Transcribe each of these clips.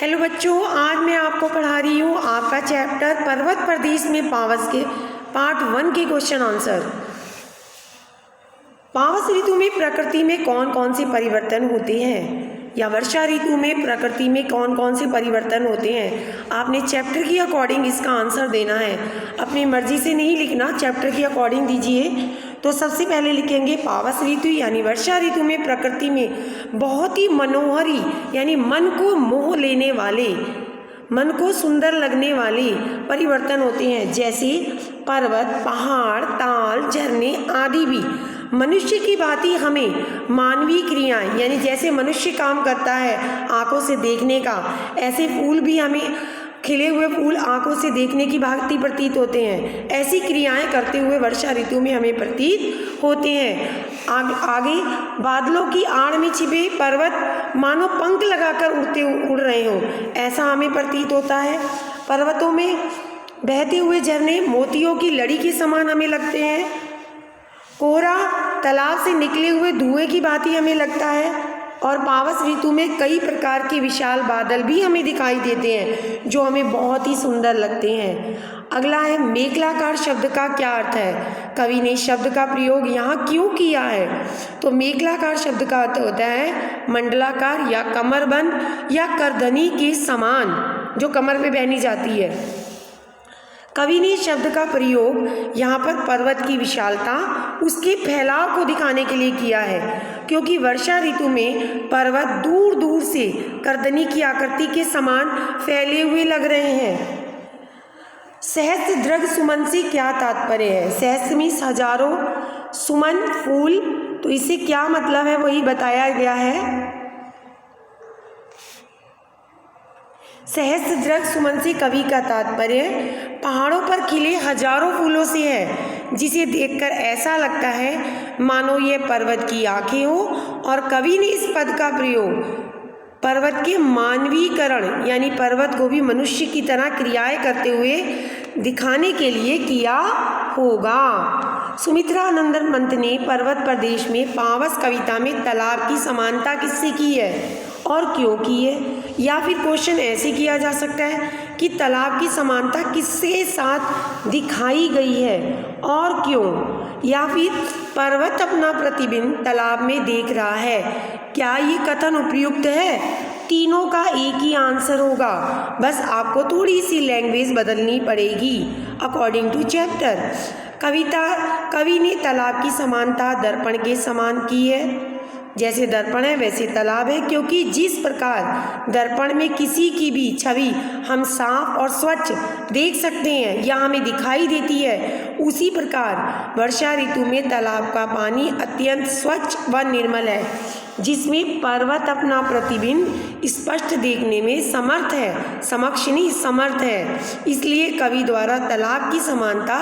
Hello बच्चों, आज मैं आपको पढ़ा रही हूँ आपका चैप्टर पर्वत प्रदेश में पावस के पार्ट 1 के क्वेश्चन आंसर। पावस ऋतु में प्रकृति में कौन कौन से परिवर्तन होते हैं, या वर्षा ऋतु में प्रकृति में कौन कौन से परिवर्तन होते हैं। आपने चैप्टर की अकॉर्डिंग इसका आंसर देना है, अपनी मर्जी से नहीं लिखना, चैप्टर की अकॉर्डिंग दीजिए। तो सबसे पहले लिखेंगे पावस ऋतु यानी वर्षा ऋतु में प्रकृति में बहुत ही मनोहरी यानी मन को मोह लेने वाले, मन को सुंदर लगने वाले परिवर्तन होते हैं, जैसे पर्वत, पहाड़, ताल, झरने आदि भी। मनुष्य की भांति हमें मानवीय क्रियाएं यानी जैसे मनुष्य काम करता है आंखों से देखने का, ऐसे फूल भी हमें खिले हुए फूल आंखों से देखने की भांति प्रतीत होते हैं। ऐसी क्रियाएं करते हुए वर्षा ऋतु में हमें प्रतीत होते हैं। आगे बादलों की आड़ में छिपे पर्वत मानो पंख लगाकर उड़ रहे हों, ऐसा हमें प्रतीत होता है। पर्वतों में बहते हुए झरने मोतियों की लड़ी के समान हमें लगते हैं। कोहरा तालाब से निकले हुए धुएं की भांति हमें लगता है। और पावस ऋतु में कई प्रकार के विशाल बादल भी हमें दिखाई देते हैं, जो हमें बहुत ही सुंदर लगते हैं। अगला है मेघलाकार शब्द का क्या अर्थ है। कवि ने शब्द का प्रयोग यहाँ क्यों किया है। तो मेघलाकार शब्द का अर्थ होता है मंडलाकार या कमरबंद या करधनी के समान, जो कमर पे पहनी जाती है। कवि ने शब्द का प्रयोग यहाँ पर पर्वत की विशालता, उसके फैलाव को दिखाने के लिए किया है, क्योंकि वर्षा ऋतु में पर्वत दूर दूर से करधनी की आकृति के समान फैले हुए लग रहे हैं। सहस्त्र सुमन से क्या तात्पर्य है। सहस्त्र मीन्स हजारों, सुमन फूल, तो इससे क्या मतलब है वही बताया गया है। सहस्त्र सुमन से कवि का तात्पर्य पहाड़ों पर खिले हजारों फूलों से है, जिसे देखकर ऐसा लगता है मानो ये पर्वत की आंखें हो। और कवि ने इस पद का प्रयोग पर्वत के मानवीकरण यानी पर्वत को भी मनुष्य की तरह क्रियाएं करते हुए दिखाने के लिए किया होगा। सुमित्रा नंदन मंत ने पर्वत प्रदेश में पावस कविता में तालाब की समानता किससे की है और क्यों की है। या फिर क्वेश्चन ऐसे किया जा सकता है कि तालाब की समानता किसके साथ दिखाई गई है और क्यों। या फिर पर्वत अपना प्रतिबिंब तालाब में देख रहा है, क्या ये कथन उपयुक्त है। तीनों का एक ही आंसर होगा, बस आपको थोड़ी सी लैंग्वेज बदलनी पड़ेगी अकॉर्डिंग टू चैप्टर। कवि ने तालाब की समानता दर्पण के समान की है, जैसे दर्पण है वैसे तालाब है, क्योंकि जिस प्रकार दर्पण में किसी की भी छवि हम साफ और स्वच्छ देख सकते हैं या हमें दिखाई देती है, उसी प्रकार वर्षा ऋतु में तालाब का पानी अत्यंत स्वच्छ व निर्मल है, जिसमें पर्वत अपना प्रतिबिंब स्पष्ट देखने में समर्थ है, समक्ष नहीं समर्थ है। इसलिए कवि द्वारा तालाब की समानता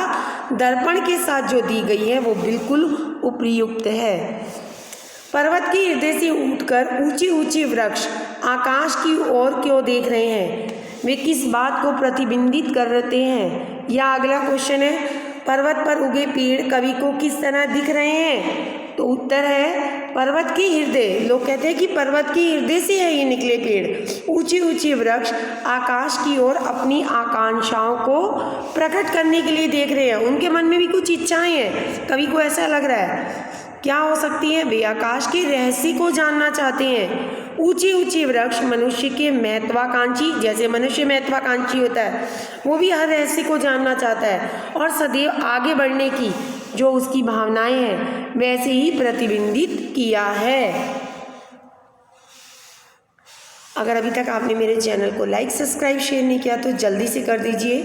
दर्पण के साथ जो दी गई है वो बिल्कुल उपयुक्त है। पर्वत के हृदय से उठकर ऊंचे ऊंचे वृक्ष आकाश की ओर क्यों देख रहे हैं, वे किस बात को प्रतिबिंबित कर रहे हैं। या अगला क्वेश्चन है पर्वत पर उगे पेड़ कवि को किस तरह दिख रहे हैं। तो उत्तर है पर्वत के हृदय, लोग कहते हैं कि पर्वत के हृदय से है ये निकले पेड़। ऊंचे ऊंचे वृक्ष आकाश की ओर अपनी आकांक्षाओं को प्रकट करने के लिए देख रहे हैं, उनके मन में भी कुछ इच्छाएं हैं, कवि को ऐसा लग रहा है। क्या हो सकती है, वे आकाश के रहस्य को जानना चाहते हैं। ऊंचे ऊंचे वृक्ष मनुष्य के महत्वाकांक्षी, जैसे मनुष्य महत्वाकांक्षी होता है, वो भी हर रहस्य को जानना चाहता है और सदैव आगे बढ़ने की जो उसकी भावनाएं हैं वैसे ही प्रतिबिंबित किया है। अगर अभी तक आपने मेरे चैनल को लाइक, सब्सक्राइब, शेयर नहीं किया तो जल्दी से कर दीजिए।